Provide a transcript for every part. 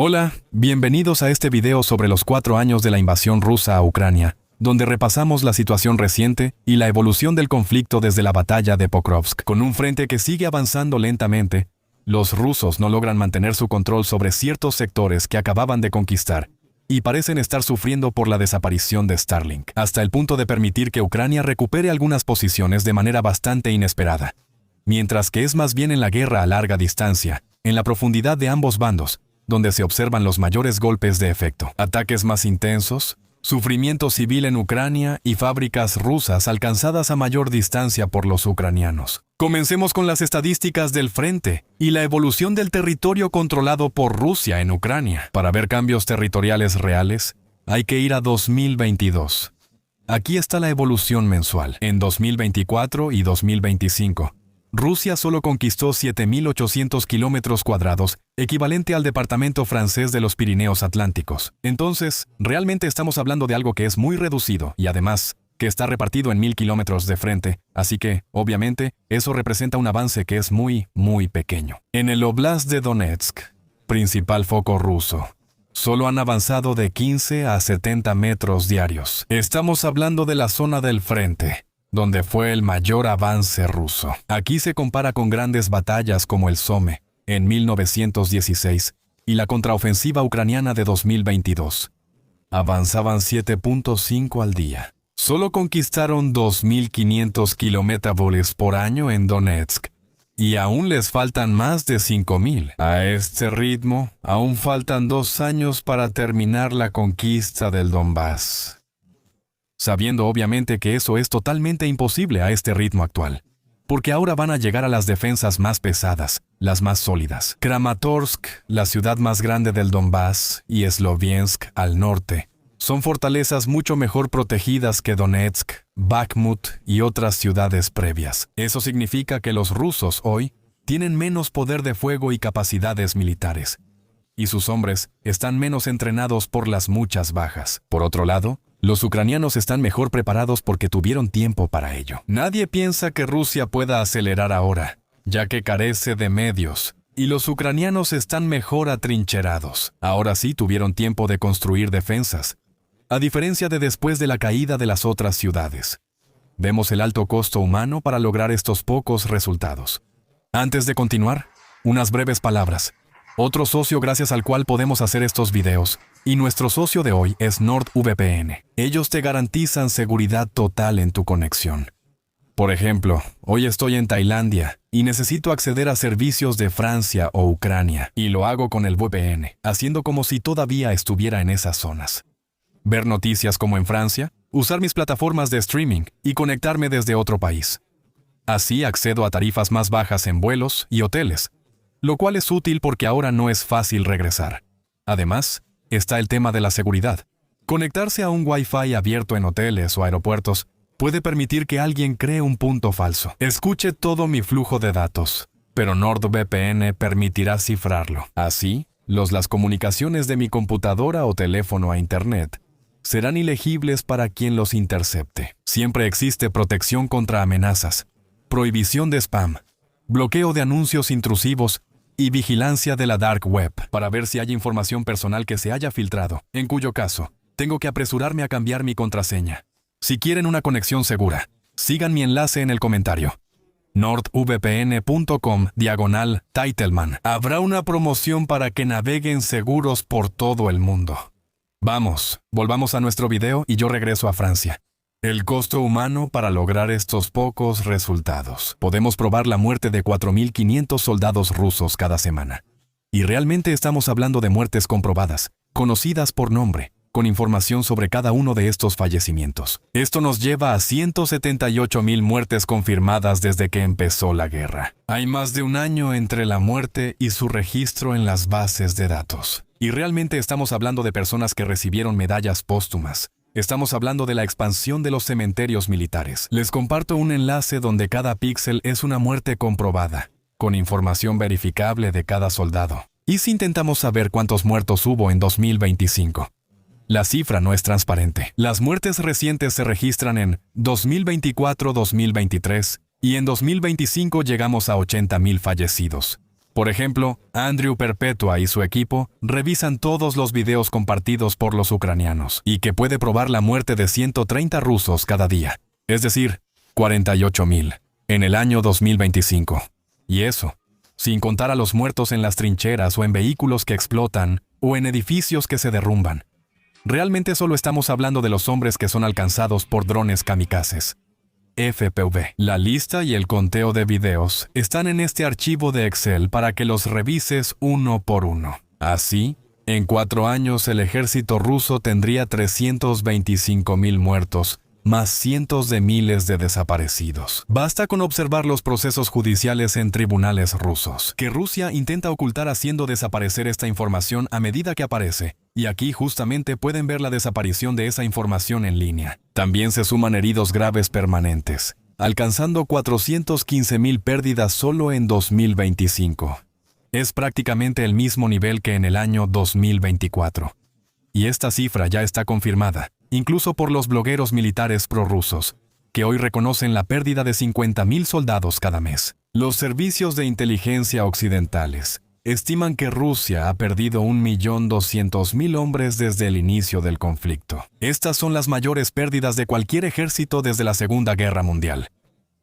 Hola, bienvenidos a este video sobre los 4 años de la invasión rusa a Ucrania, donde repasamos la situación reciente y la evolución del conflicto desde la batalla de Pokrovsk. Con un frente que sigue avanzando lentamente, los rusos no logran mantener su control sobre ciertos sectores que acababan de conquistar y parecen estar sufriendo por la desaparición de Starlink, hasta el punto de permitir que Ucrania recupere algunas posiciones de manera bastante inesperada. Mientras que es más bien en la guerra a larga distancia, en la profundidad de ambos bandos, donde se observan los mayores golpes de efecto. Ataques más intensos, sufrimiento civil en Ucrania y fábricas rusas alcanzadas a mayor distancia por los ucranianos. Comencemos con las estadísticas del frente y la evolución del territorio controlado por Rusia en Ucrania. Para ver cambios territoriales reales, hay que ir a 2022. Aquí está la evolución mensual. En 2024 y 2025, Rusia solo conquistó 7.800 kilómetros cuadrados, equivalente al departamento francés de los Pirineos Atlánticos. Entonces, realmente estamos hablando de algo que es muy reducido y además, que está repartido en 1.000 kilómetros de frente, así que, obviamente, eso representa un avance que es muy pequeño. En el Oblast de Donetsk, principal foco ruso, solo han avanzado de 15 a 70 metros diarios. Estamos hablando de la zona del frente, donde fue el mayor avance ruso. Aquí se compara con grandes batallas como el Somme, en 1916, y la contraofensiva ucraniana de 2022. Avanzaban 7.5 al día. Solo conquistaron 2.500 kilómetros por año en Donetsk, y aún les faltan más de 5.000. A este ritmo, aún faltan 2 años para terminar la conquista del Donbass, sabiendo obviamente que eso es totalmente imposible a este ritmo actual, porque ahora van a llegar a las defensas más pesadas, las más sólidas. Kramatorsk, la ciudad más grande del Donbass, y Sloviansk al norte, son fortalezas mucho mejor protegidas que Donetsk, Bakhmut y otras ciudades previas. Eso significa que los rusos hoy tienen menos poder de fuego y capacidades militares, y sus hombres están menos entrenados por las muchas bajas. Por otro lado, los ucranianos están mejor preparados porque tuvieron tiempo para ello. Nadie piensa que Rusia pueda acelerar ahora, ya que carece de medios, y los ucranianos están mejor atrincherados. Ahora sí tuvieron tiempo de construir defensas, a diferencia de después de la caída de las otras ciudades. Vemos el alto costo humano para lograr estos pocos resultados. Antes de continuar, unas breves palabras. Otro socio gracias al cual podemos hacer estos videos, y nuestro socio de hoy es NordVPN. Ellos te garantizan seguridad total en tu conexión. Por ejemplo, hoy estoy en Tailandia y necesito acceder a servicios de Francia o Ucrania, y lo hago con el VPN, haciendo como si todavía estuviera en esas zonas. Ver noticias como en Francia, usar mis plataformas de streaming y conectarme desde otro país. Así accedo a tarifas más bajas en vuelos y hoteles, lo cual es útil porque ahora no es fácil regresar. Además, está el tema de la seguridad. Conectarse a un Wi-Fi abierto en hoteles o aeropuertos puede permitir que alguien cree un punto falso. Escuche todo mi flujo de datos, pero NordVPN permitirá cifrarlo. Así, las comunicaciones de mi computadora o teléfono a Internet serán ilegibles para quien los intercepte. Siempre existe protección contra amenazas, prohibición de spam, bloqueo de anuncios intrusivos y vigilancia de la dark web para ver si hay información personal que se haya filtrado, en cuyo caso, tengo que apresurarme a cambiar mi contraseña. Si quieren una conexión segura, sigan mi enlace en el comentario. nordvpn.com/Titelman. Habrá una promoción para que naveguen seguros por todo el mundo. Vamos, volvamos a nuestro video y yo regreso a Francia. El costo humano para lograr estos pocos resultados. Podemos probar la muerte de 4.500 soldados rusos cada semana. Y realmente estamos hablando de muertes comprobadas, conocidas por nombre, con información sobre cada uno de estos fallecimientos. Esto nos lleva a 178.000 muertes confirmadas desde que empezó la guerra. Hay más de un año entre la muerte y su registro en las bases de datos. Y realmente estamos hablando de personas que recibieron medallas póstumas. Estamos hablando de la expansión de los cementerios militares. Les comparto un enlace donde cada píxel es una muerte comprobada, con información verificable de cada soldado. ¿Y si intentamos saber cuántos muertos hubo en 2025? La cifra no es transparente. Las muertes recientes se registran en 2024-2023 y en 2025 llegamos a 80.000 fallecidos. Por ejemplo, Andrew Perpetua y su equipo revisan todos los videos compartidos por los ucranianos y que puede probar la muerte de 130 rusos cada día, es decir, 48,000 en el año 2025. Y eso, sin contar a los muertos en las trincheras o en vehículos que explotan o en edificios que se derrumban. Realmente solo estamos hablando de los hombres que son alcanzados por drones kamikazes. FPV. La lista y el conteo de videos están en este archivo de Excel para que los revises uno por uno. Así, en 4 años el ejército ruso tendría 325,000 muertos, más cientos de miles de desaparecidos. Basta con observar los procesos judiciales en tribunales rusos, que Rusia intenta ocultar haciendo desaparecer esta información a medida que aparece, y aquí justamente pueden ver la desaparición de esa información en línea. También se suman heridos graves permanentes, alcanzando 415,000 pérdidas solo en 2025. Es prácticamente el mismo nivel que en el año 2024. Y esta cifra ya está confirmada, incluso por los blogueros militares prorrusos, que hoy reconocen la pérdida de 50,000 soldados cada mes. Los servicios de inteligencia occidentales estiman que Rusia ha perdido 1,200,000 hombres desde el inicio del conflicto. Estas son las mayores pérdidas de cualquier ejército desde la Segunda Guerra Mundial.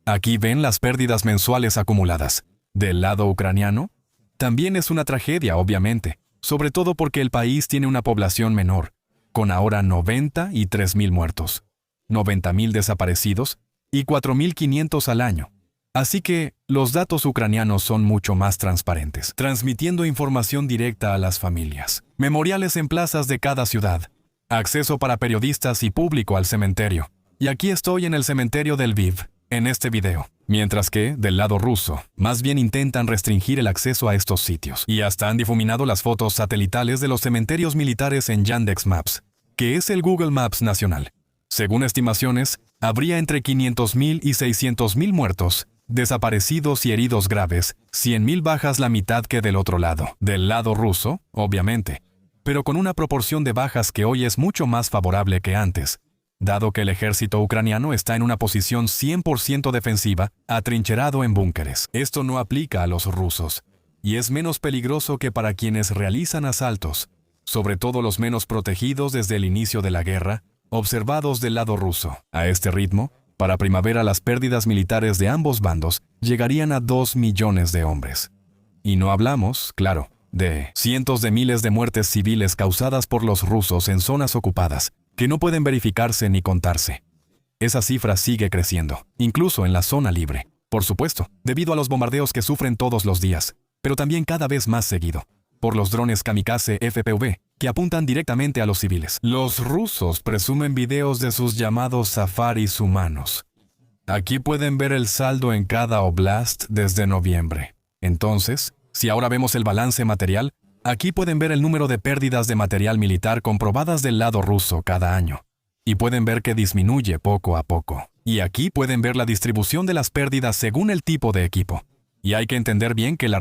Aquí ven las pérdidas mensuales acumuladas. Del lado ucraniano, también es una tragedia, obviamente, sobre todo porque el país tiene una población menor, con ahora 93,000 muertos, 90,000 desaparecidos y 4,500 al año. Así que los datos ucranianos son mucho más transparentes, transmitiendo información directa a las familias. Memoriales en plazas de cada ciudad, acceso para periodistas y público al cementerio. Y aquí estoy en el cementerio de Lviv, en este video. Mientras que, del lado ruso, más bien intentan restringir el acceso a estos sitios. Y hasta han difuminado las fotos satelitales de los cementerios militares en Yandex Maps, que es el Google Maps nacional. Según estimaciones, habría entre 500,000 y 600,000 muertos, desaparecidos y heridos graves, 100,000 bajas, la mitad que del otro lado. Del lado ruso, obviamente, pero con una proporción de bajas que hoy es mucho más favorable que antes, dado que el ejército ucraniano está en una posición 100% defensiva, atrincherado en búnkeres. Esto no aplica a los rusos, y es menos peligroso que para quienes realizan asaltos, sobre todo los menos protegidos desde el inicio de la guerra, observados del lado ruso. A este ritmo, para primavera las pérdidas militares de ambos bandos llegarían a 2 millones de hombres. Y no hablamos, claro, de cientos de miles de muertes civiles causadas por los rusos en zonas ocupadas, que no pueden verificarse ni contarse. Esa cifra sigue creciendo, incluso en la zona libre. Por supuesto, debido a los bombardeos que sufren todos los días, pero también cada vez más seguido, por los drones kamikaze FPV, que apuntan directamente a los civiles. Los rusos presumen videos de sus llamados safaris humanos. Aquí pueden ver el saldo en cada oblast desde noviembre. Entonces, si ahora vemos el balance material, aquí pueden ver el número de pérdidas de material militar comprobadas del lado ruso cada año. Y pueden ver que disminuye poco a poco. Y aquí pueden ver la distribución de las pérdidas según el tipo de equipo. Y hay que entender bien que la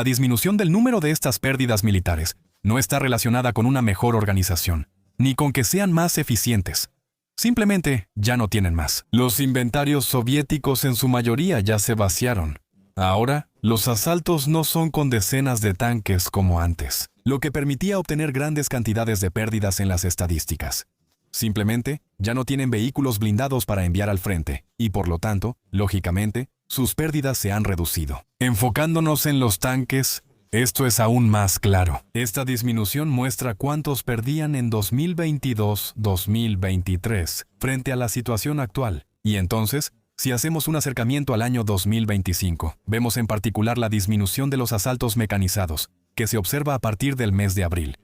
disminución del número de estas pérdidas militares, no está relacionada con una mejor organización, ni con que sean más eficientes. Simplemente ya no tienen más. Los inventarios soviéticos en su mayoría ya se vaciaron. Ahora, los asaltos no son con decenas de tanques como antes, lo que permitía obtener grandes cantidades de pérdidas en las estadísticas. Simplemente, ya no tienen vehículos blindados para enviar al frente, y por lo tanto, lógicamente, sus pérdidas se han reducido. Enfocándonos en los tanques, esto es aún más claro. Esta disminución muestra cuántos perdían en 2022-2023 frente a la situación actual. Y entonces, si hacemos un acercamiento al año 2025, vemos en particular la disminución de los asaltos mecanizados, que se observa a partir del mes de abril,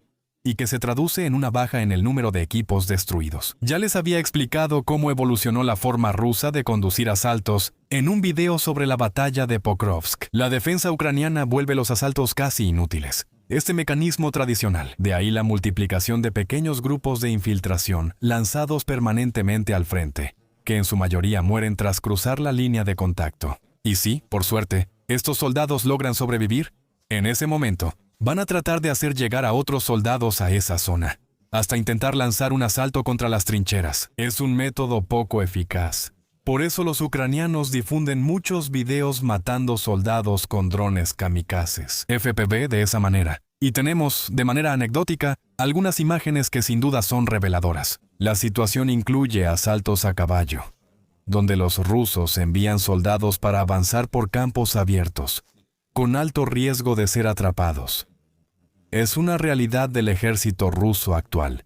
y que se traduce en una baja en el número de equipos destruidos. Ya les había explicado cómo evolucionó la forma rusa de conducir asaltos en un video sobre la batalla de Pokrovsk. La defensa ucraniana vuelve los asaltos casi inútiles. Este mecanismo tradicional, de ahí la multiplicación de pequeños grupos de infiltración lanzados permanentemente al frente, que en su mayoría mueren tras cruzar la línea de contacto. Y sí, por suerte, estos soldados logran sobrevivir. En ese momento, van a tratar de hacer llegar a otros soldados a esa zona, hasta intentar lanzar un asalto contra las trincheras. Es un método poco eficaz, Por eso los ucranianos difunden muchos videos matando soldados con drones kamikazes, FPV, de esa manera. Y tenemos, de manera anecdótica, algunas imágenes que sin duda son reveladoras. La situación incluye asaltos a caballo, donde los rusos envían soldados para avanzar por campos abiertos, con alto riesgo de ser atrapados. Es una realidad del ejército ruso actual,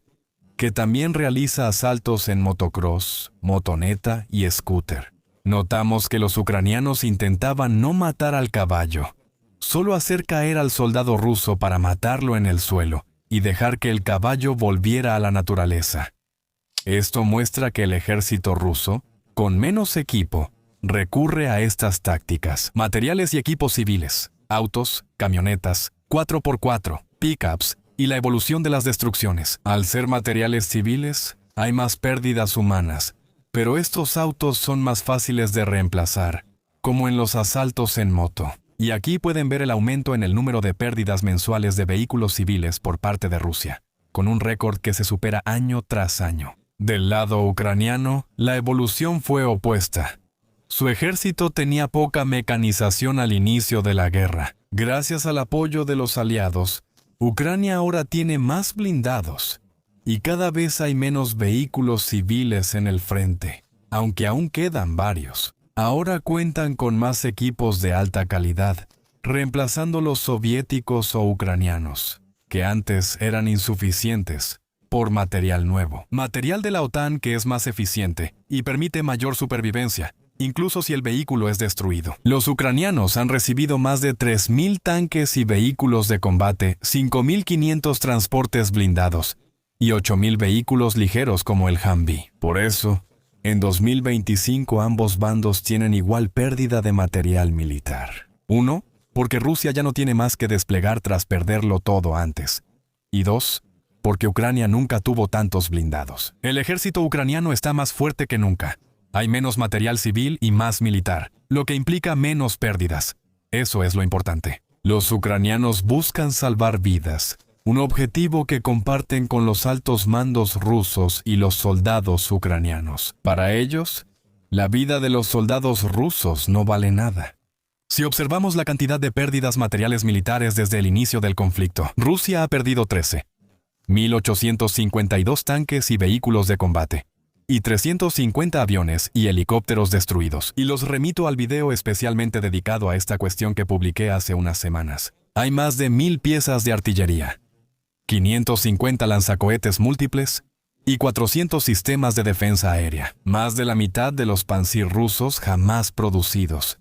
que también realiza asaltos en motocross, motoneta y scooter. Notamos que los ucranianos intentaban no matar al caballo, solo hacer caer al soldado ruso para matarlo en el suelo y dejar que el caballo volviera a la naturaleza. Esto muestra que el ejército ruso, con menos equipo, recurre a estas tácticas. Materiales y equipos civiles, autos, camionetas, 4x4, pickups y la evolución de las destrucciones. Al ser materiales civiles, hay más pérdidas humanas, pero estos autos son más fáciles de reemplazar, como en los asaltos en moto. Y aquí pueden ver el aumento en el número de pérdidas mensuales de vehículos civiles por parte de Rusia, con un récord que se supera año tras año. Del lado ucraniano, la evolución fue opuesta. Su ejército tenía poca mecanización al inicio de la guerra. Gracias al apoyo de los aliados, Ucrania ahora tiene más blindados y cada vez hay menos vehículos civiles en el frente, aunque aún quedan varios. Ahora cuentan con más equipos de alta calidad, reemplazando los soviéticos o ucranianos, que antes eran insuficientes, por material nuevo. Material de la OTAN que es más eficiente y permite mayor supervivencia, incluso si el vehículo es destruido. Los ucranianos han recibido más de 3.000 tanques y vehículos de combate, 5.500 transportes blindados y 8.000 vehículos ligeros como el Humvee. Por eso, en 2025 ambos bandos tienen igual pérdida de material militar. 1. Porque Rusia ya no tiene más que desplegar tras perderlo todo antes. Y 2. Porque Ucrania nunca tuvo tantos blindados. El ejército ucraniano está más fuerte que nunca. Hay menos material civil y más militar, lo que implica menos pérdidas. Eso es lo importante. Los ucranianos buscan salvar vidas, un objetivo que comparten con los altos mandos rusos y los soldados ucranianos. Para ellos, la vida de los soldados rusos no vale nada. Si observamos la cantidad de pérdidas materiales militares desde el inicio del conflicto, Rusia ha perdido 13.852 tanques y vehículos de combate, y 350 aviones y helicópteros destruidos. Y los remito al video especialmente dedicado a esta cuestión que publiqué hace unas semanas. Hay más de 1.000 piezas de artillería, 550 lanzacohetes múltiples y 400 sistemas de defensa aérea. Más de la mitad de los Pantsir rusos jamás producidos.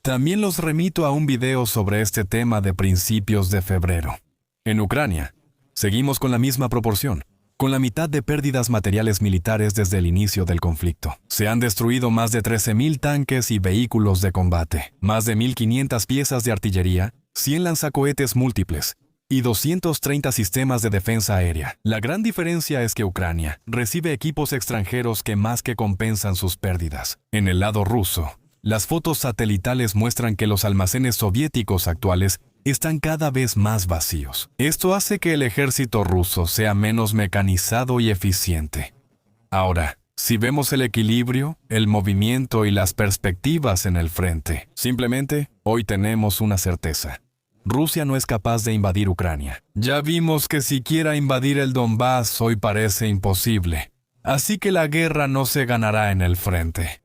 También los remito a un video sobre este tema de principios de febrero. En Ucrania, seguimos con la misma proporción, con la mitad de pérdidas materiales militares desde el inicio del conflicto. Se han destruido más de 13.000 tanques y vehículos de combate, más de 1.500 piezas de artillería, 100 lanzacohetes múltiples y 230 sistemas de defensa aérea. La gran diferencia es que Ucrania recibe equipos extranjeros que más que compensan sus pérdidas. En el lado ruso, las fotos satelitales muestran que los almacenes soviéticos actuales están cada vez más vacíos. Esto hace que el ejército ruso sea menos mecanizado y eficiente. Ahora, si vemos el equilibrio, el movimiento y las perspectivas en el frente, simplemente hoy tenemos una certeza. Rusia no es capaz de invadir Ucrania. Ya vimos que siquiera invadir el Donbass hoy parece imposible. Así que la guerra no se ganará en el frente.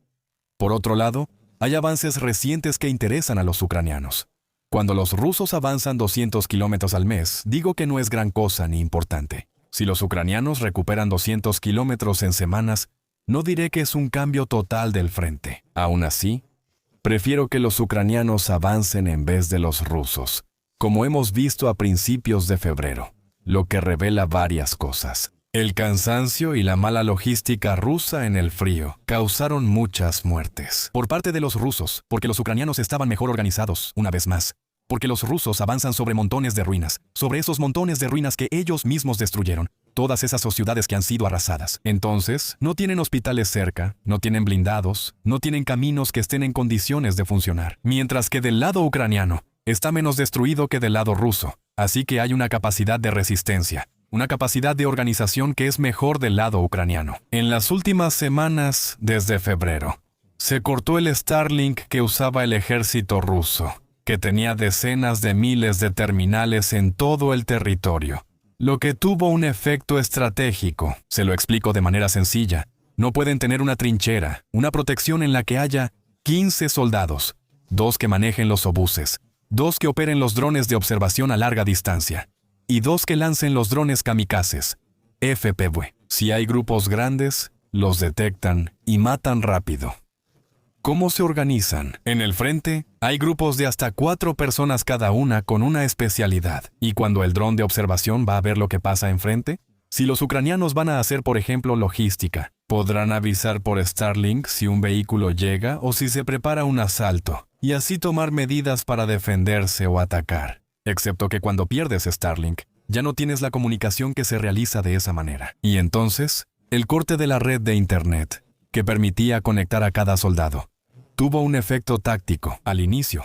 Por otro lado, hay avances recientes que interesan a los ucranianos. Cuando los rusos avanzan 200 kilómetros al mes, digo que no es gran cosa ni importante. Si los ucranianos recuperan 200 kilómetros en semanas, no diré que es un cambio total del frente. Aún así, prefiero que los ucranianos avancen en vez de los rusos, como hemos visto a principios de febrero, lo que revela varias cosas. El cansancio y la mala logística rusa en el frío causaron muchas muertes. Por parte de los rusos, porque los ucranianos estaban mejor organizados, una vez más. Porque los rusos avanzan sobre montones de ruinas, sobre esos montones de ruinas que ellos mismos destruyeron, todas esas ciudades que han sido arrasadas. Entonces, no tienen hospitales cerca, no tienen blindados, no tienen caminos que estén en condiciones de funcionar. Mientras que del lado ucraniano, está menos destruido que del lado ruso, así que hay una capacidad de resistencia. Una capacidad de organización que es mejor del lado ucraniano. En las últimas semanas, desde febrero, Se cortó el Starlink que usaba el ejército ruso, que tenía decenas de miles de terminales en todo el territorio, lo que tuvo un efecto estratégico. Se lo explico de manera sencilla. No pueden tener una trinchera, una protección en la que haya 15 soldados, 2 que manejen los obuses, 2 que operen los drones de observación a larga distancia, y 2 que lancen los drones kamikazes, FPV. Si hay grupos grandes, los detectan y matan rápido. ¿Cómo se organizan? En el frente, hay grupos de hasta 4 personas cada una con una especialidad. Y cuando el dron de observación va a ver lo que pasa enfrente, si los ucranianos van a hacer, por ejemplo, logística, podrán avisar por Starlink si un vehículo llega o si se prepara un asalto, y así tomar medidas para defenderse o atacar. Excepto que cuando pierdes Starlink, ya no tienes la comunicación que se realiza de esa manera. Y entonces, el corte de la red de Internet, que permitía conectar a cada soldado, tuvo un efecto táctico. Al inicio,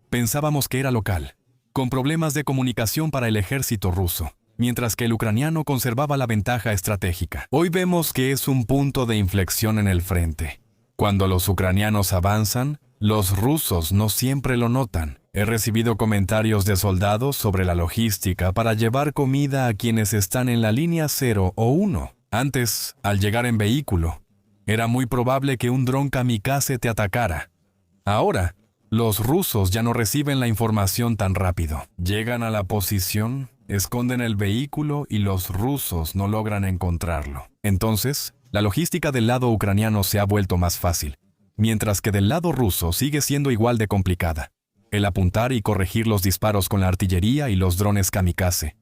pensábamos que era local, con problemas de comunicación para el ejército ruso, mientras que el ucraniano conservaba la ventaja estratégica. Hoy vemos que es un punto de inflexión en el frente. Cuando los ucranianos avanzan, los rusos no siempre lo notan. He recibido comentarios de soldados sobre la logística para llevar comida a quienes están en la línea 0 o 1. Antes, al llegar en vehículo, era muy probable que un dron kamikaze te atacara. Ahora, los rusos ya no reciben la información tan rápido. Llegan a la posición, esconden el vehículo y los rusos no logran encontrarlo. Entonces, la logística del lado ucraniano se ha vuelto más fácil, mientras que del lado ruso sigue siendo igual de complicada. El apuntar y corregir los disparos con la artillería y los drones kamikaze.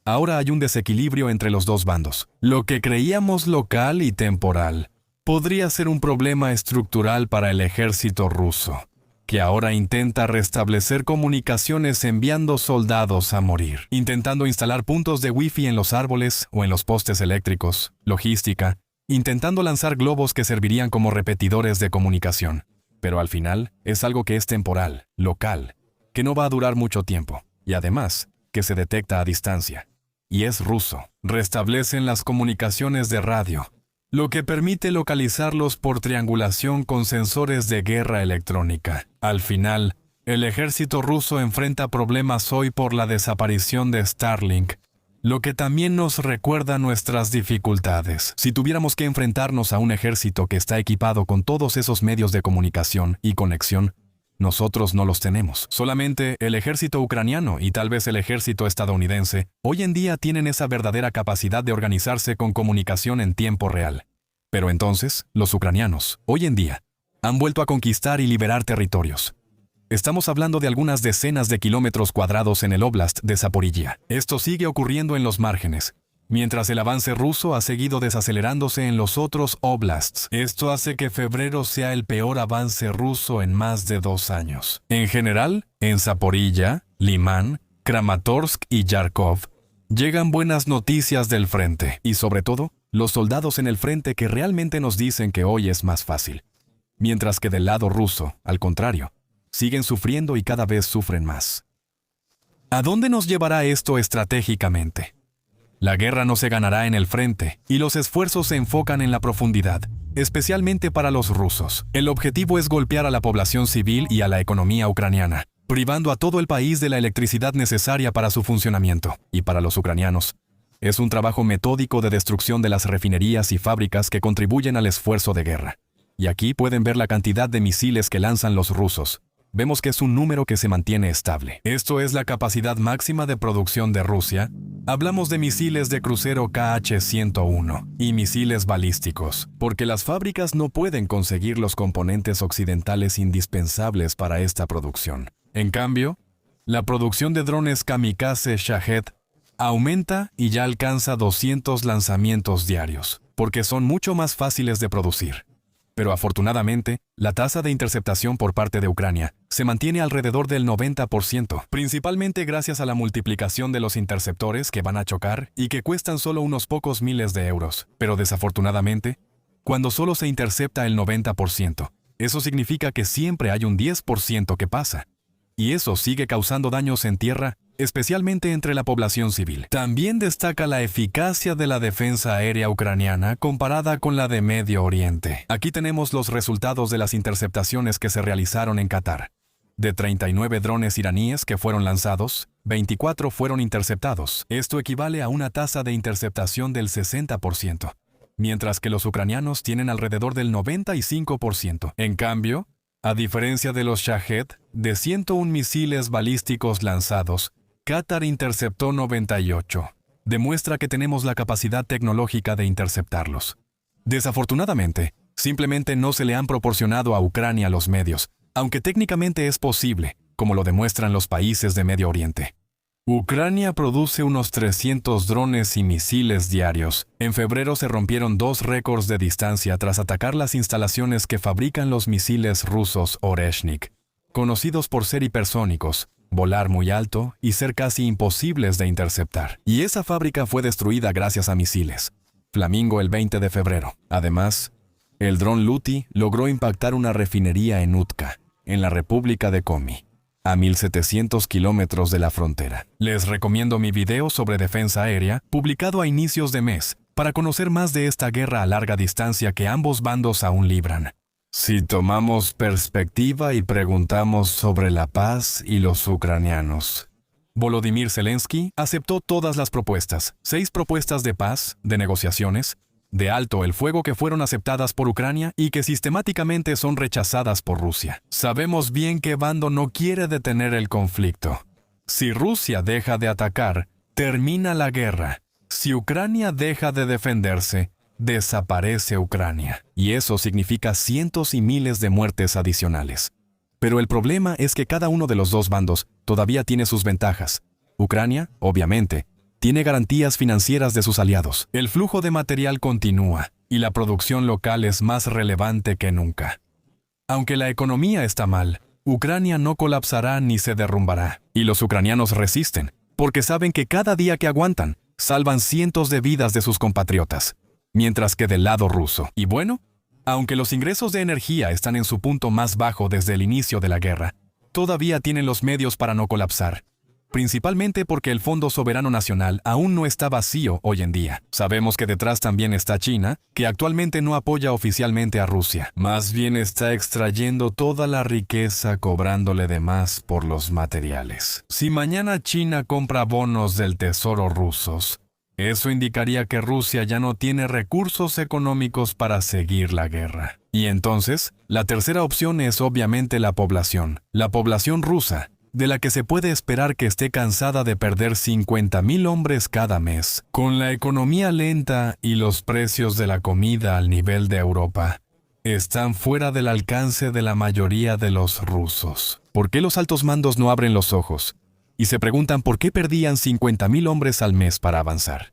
Ahora hay un desequilibrio entre los dos bandos. Lo que creíamos local y temporal podría ser un problema estructural para el ejército ruso, que ahora intenta restablecer comunicaciones enviando soldados a morir, intentando instalar puntos de Wi-Fi en los árboles o en los postes eléctricos, logística, intentando lanzar globos que servirían como repetidores de comunicación. Pero al final, es algo que es temporal, local, que no va a durar mucho tiempo, y además, que se detecta a distancia. Y es ruso. Restablecen las comunicaciones de radio, lo que permite localizarlos por triangulación con sensores de guerra electrónica. Al final, el ejército ruso enfrenta problemas hoy por la desaparición de Starlink, lo que también nos recuerda nuestras dificultades. Si tuviéramos que enfrentarnos a un ejército que está equipado con todos esos medios de comunicación y conexión, nosotros no los tenemos. Solamente el ejército ucraniano y tal vez el ejército estadounidense hoy en día tienen esa verdadera capacidad de organizarse con comunicación en tiempo real. Pero entonces, los ucranianos, hoy en día, han vuelto a conquistar y liberar territorios. Estamos hablando de algunas decenas de kilómetros cuadrados en el Oblast de Zaporizhia. Esto sigue ocurriendo en los márgenes, mientras el avance ruso ha seguido desacelerándose en los otros oblasts. Esto hace que febrero sea el peor avance ruso en más de 2 años. En general, en Zaporizhia, Limán, Kramatorsk y Yarkov, llegan buenas noticias del frente, y sobre todo, los soldados en el frente que realmente nos dicen que hoy es más fácil. Mientras que del lado ruso, al contrario, siguen sufriendo y cada vez sufren más. ¿A dónde nos llevará esto estratégicamente? La guerra no se ganará en el frente, y los esfuerzos se enfocan en la profundidad, especialmente para los rusos. El objetivo es golpear a la población civil y a la economía ucraniana, privando a todo el país de la electricidad necesaria para su funcionamiento. Y para los ucranianos, es un trabajo metódico de destrucción de las refinerías y fábricas que contribuyen al esfuerzo de guerra. Y aquí pueden ver la cantidad de misiles que lanzan los rusos. Vemos que es un número que se mantiene estable. Esto es la capacidad máxima de producción de Rusia. Hablamos de misiles de crucero KH-101 y misiles balísticos, porque las fábricas no pueden conseguir los componentes occidentales indispensables para esta producción. En cambio, la producción de drones kamikaze Shahed aumenta y ya alcanza 200 lanzamientos diarios, porque son mucho más fáciles de producir. Pero afortunadamente, la tasa de interceptación por parte de Ucrania se mantiene alrededor del 90%, principalmente gracias a la multiplicación de los interceptores que van a chocar y que cuestan solo unos pocos miles de euros. Pero desafortunadamente, cuando solo se intercepta el 90%, eso significa que siempre hay un 10% que pasa. Y eso sigue causando daños en tierra especialmente entre la población civil. También destaca la eficacia de la defensa aérea ucraniana comparada con la de Medio Oriente. Aquí tenemos los resultados de las interceptaciones que se realizaron en Qatar. De 39 drones iraníes que fueron lanzados, 24 fueron interceptados. Esto equivale a una tasa de interceptación del 60%, mientras que los ucranianos tienen alrededor del 95%. En cambio, a diferencia de los Shahed, de 101 misiles balísticos lanzados, Qatar interceptó 98. Demuestra que tenemos la capacidad tecnológica de interceptarlos. Desafortunadamente, simplemente no se le han proporcionado a Ucrania los medios, aunque técnicamente es posible, como lo demuestran los países de Medio Oriente. Ucrania produce unos 300 drones y misiles diarios. En febrero se rompieron 2 récords de distancia tras atacar las instalaciones que fabrican los misiles rusos Oreshnik, conocidos por ser hipersónicos, volar muy alto y ser casi imposibles de interceptar. Y esa fábrica fue destruida gracias a misiles. Flamingo el 20 de febrero. Además, el dron Luti logró impactar una refinería en Utka, en la República de Komi, a 1.700 kilómetros de la frontera. Les recomiendo mi video sobre defensa aérea, publicado a inicios de mes, para conocer más de esta guerra a larga distancia que ambos bandos aún libran. Si tomamos perspectiva y preguntamos sobre la paz y los ucranianos. Volodymyr Zelensky aceptó todas las propuestas, 6 propuestas de paz, de negociaciones, de alto el fuego que fueron aceptadas por Ucrania y que sistemáticamente son rechazadas por Rusia. Sabemos bien qué bando no quiere detener el conflicto. Si Rusia deja de atacar, termina la guerra. Si Ucrania deja de defenderse, desaparece Ucrania. Y eso significa cientos y miles de muertes adicionales. Pero el problema es que cada uno de los dos bandos todavía tiene sus ventajas. Ucrania, obviamente, tiene garantías financieras de sus aliados. El flujo de material continúa y la producción local es más relevante que nunca. Aunque la economía está mal, Ucrania no colapsará ni se derrumbará. Y los ucranianos resisten, porque saben que cada día que aguantan, salvan cientos de vidas de sus compatriotas. Mientras que del lado ruso. Y bueno, aunque los ingresos de energía están en su punto más bajo desde el inicio de la guerra, todavía tienen los medios para no colapsar. Principalmente porque el Fondo Soberano Nacional aún no está vacío hoy en día. Sabemos que detrás también está China, que actualmente no apoya oficialmente a Rusia. Más bien está extrayendo toda la riqueza cobrándole de más por los materiales. Si mañana China compra bonos del tesoro rusos, eso indicaría que Rusia ya no tiene recursos económicos para seguir la guerra. Y entonces, la tercera opción es obviamente la población rusa, de la que se puede esperar que esté cansada de perder 50,000 hombres cada mes. Con la economía lenta y los precios de la comida al nivel de Europa, están fuera del alcance de la mayoría de los rusos. ¿Por qué los altos mandos no abren los ojos? Y se preguntan por qué perdían 50,000 hombres al mes para avanzar.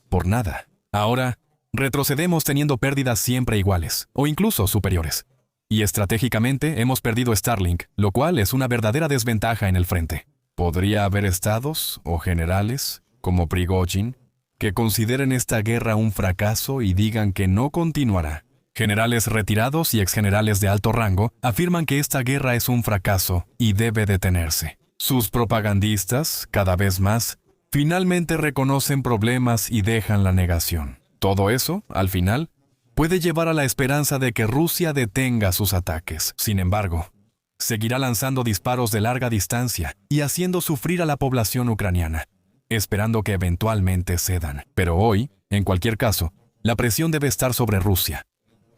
Por nada. Ahora, retrocedemos teniendo pérdidas siempre iguales, o incluso superiores. Y estratégicamente hemos perdido Starlink, lo cual es una verdadera desventaja en el frente. Podría haber estados o generales, como Prigozhin, que consideren esta guerra un fracaso y digan que no continuará. Generales retirados y exgenerales de alto rango afirman que esta guerra es un fracaso y debe detenerse. Sus propagandistas, cada vez más, finalmente reconocen problemas y dejan la negación. Todo eso, al final, puede llevar a la esperanza de que Rusia detenga sus ataques. Sin embargo, seguirá lanzando disparos de larga distancia y haciendo sufrir a la población ucraniana, esperando que eventualmente cedan. Pero hoy, en cualquier caso, la presión debe estar sobre Rusia.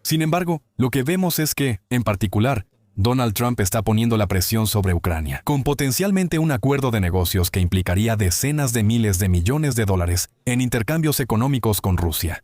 Sin embargo, lo que vemos es que, en particular, Donald Trump está poniendo la presión sobre Ucrania, con potencialmente un acuerdo de negocios que implicaría decenas de miles de millones de dólares en intercambios económicos con Rusia.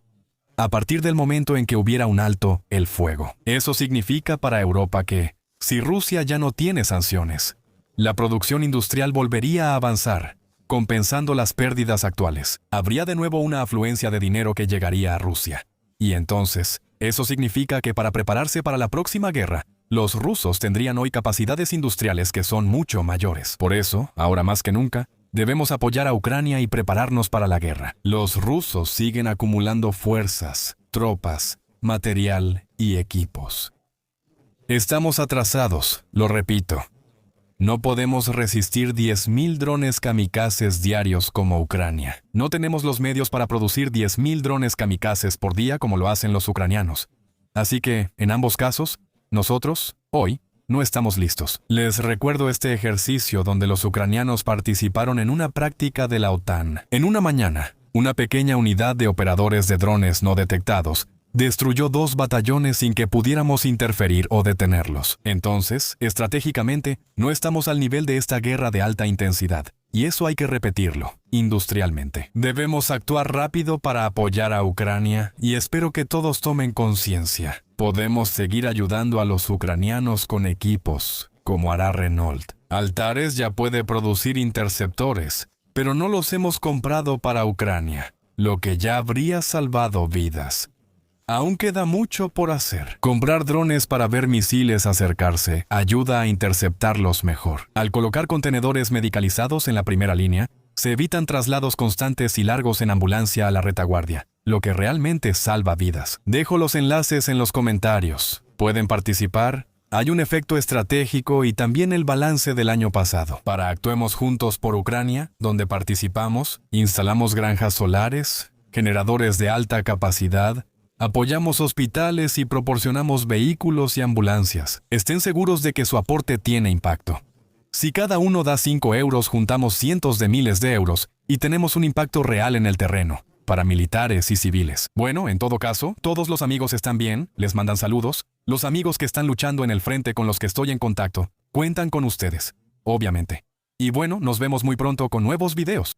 A partir del momento en que hubiera un alto el fuego. Eso significa para Europa que, si Rusia ya no tiene sanciones, la producción industrial volvería a avanzar, compensando las pérdidas actuales. Habría de nuevo una afluencia de dinero que llegaría a Rusia. Y entonces, eso significa que para prepararse para la próxima guerra, los rusos tendrían hoy capacidades industriales que son mucho mayores. Por eso, ahora más que nunca, debemos apoyar a Ucrania y prepararnos para la guerra. Los rusos siguen acumulando fuerzas, tropas, material y equipos. Estamos atrasados, lo repito. No podemos resistir 10.000 drones kamikazes diarios como Ucrania. No tenemos los medios para producir 10.000 drones kamikazes por día como lo hacen los ucranianos. Así que, en ambos casos, nosotros, hoy, no estamos listos. Les recuerdo este ejercicio donde los ucranianos participaron en una práctica de la OTAN. En una mañana, una pequeña unidad de operadores de drones no detectados destruyó 2 batallones sin que pudiéramos interferir o detenerlos. Entonces, estratégicamente, no estamos al nivel de esta guerra de alta intensidad. Y eso hay que repetirlo, industrialmente. Debemos actuar rápido para apoyar a Ucrania y espero que todos tomen conciencia. Podemos seguir ayudando a los ucranianos con equipos, como hará Renault. Altares ya puede producir interceptores, pero no los hemos comprado para Ucrania, lo que ya habría salvado vidas. Aún queda mucho por hacer. Comprar drones para ver misiles acercarse ayuda a interceptarlos mejor. Al colocar contenedores medicalizados en la primera línea, se evitan traslados constantes y largos en ambulancia a la retaguardia, lo que realmente salva vidas. Dejo los enlaces en los comentarios. Pueden participar. Hay un efecto estratégico y también el balance del año pasado. Para Actuemos Juntos por Ucrania, donde participamos, instalamos granjas solares, generadores de alta capacidad, apoyamos hospitales y proporcionamos vehículos y ambulancias. Estén seguros de que su aporte tiene impacto. Si cada uno da 5 euros, juntamos cientos de miles de euros y tenemos un impacto real en el terreno, para militares y civiles. Bueno, en todo caso, todos los amigos están bien, les mandan saludos. Los amigos que están luchando en el frente con los que estoy en contacto, cuentan con ustedes, obviamente. Y bueno, nos vemos muy pronto con nuevos videos.